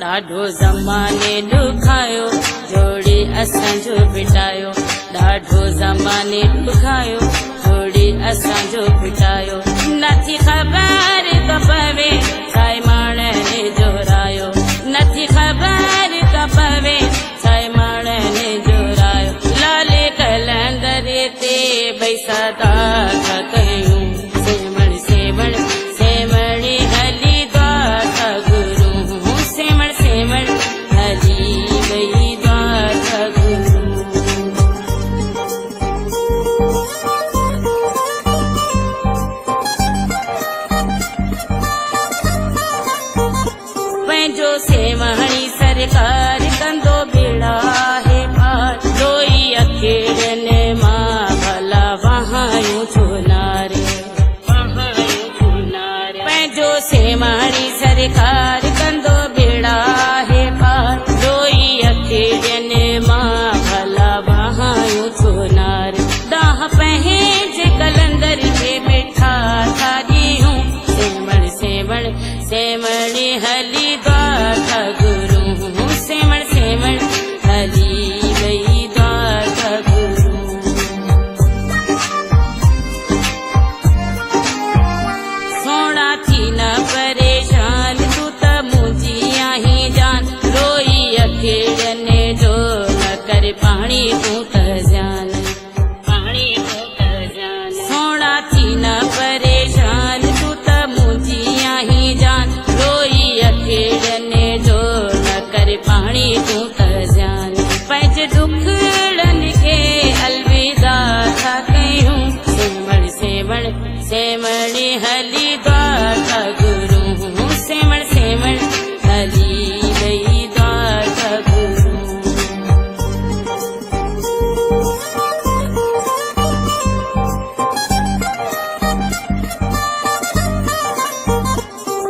ॾाढो ज़माने ॾुखायो जोड़ी असांजो पिटायो ॾाढो ज़माने ॾुखायो जोड़ी असांजो पिटायो नथी ख़बर त पवे साई माणे जोरायो नथी ख़बर त पवे साई माणे जोरायो लाले कलंदर ते भई सदा कयूं सेवण सेवण सेवणी हली द्वार गुरु सेवण सेवण हली वही द्वार गुरु पंहिंजो सेवणी सरकार कंदो बेड़ा है पार रोई अकेड़ने मां भला वहायूं छुनारे पंहिंजो सेवणी सरकार कंदो बेड़ा है पार रोई अकेड़ने मां भला वहायूं छुनारे दाह पंहिंजे कलंदर के मिठा था ॾियूं सेवण सेवण सेवणी हली द्वार गुरु सेवण सेवण हली वही द्वार गुरु सोना थी न परेशान तू त मुंहिंजी आहीं जान रोई अकेड़ने जो न कर पाणी तू त ज़्यान पाणी तू त ज़्यान सोना थी न परेशान तू त मुंहिंजी आहीं जान रोई अकेड़ने जो न कर पाणी तू त ज़्यान पंहिंजे दुखड़नि खे अलविदा था कयूं सेवण सेवण सेवणी हली द्वार गुरु सेवण सेवण हली वही द्वार गुरु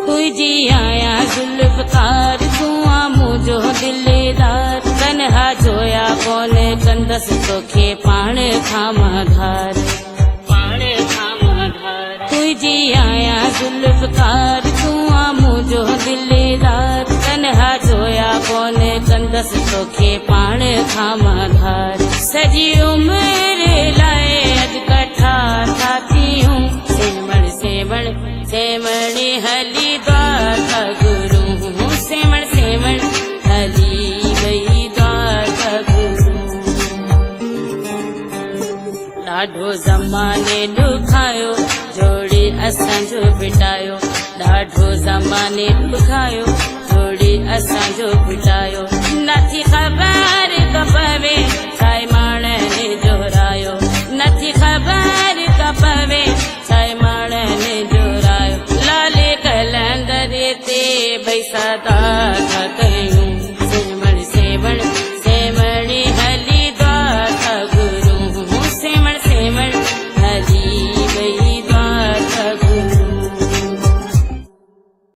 तुझी आया जुल्फकार तू आ मुंहिंजो दिलेदार तनहा जोया कोन कंदस तोखे पाण खां माधार तुझी आया जुल्फकार तू आ मुंहिंजो दिलेदार तनहा जोया कोन कंदस तोखे पाण खां माधार सॼी उमिरि लाइ अॼु कठा था थियूं सेवण सेवण सेवणी हली द्वार गुरु सेवण सेवण हली वही द्वार गुरु ॾाढो ज़माने ॾुखायो जोड़ी असांजो पिटायो ॾाढो ज़माने ॾुखायो जोड़ी असांजो पिटायो नथी ख़बर त पवे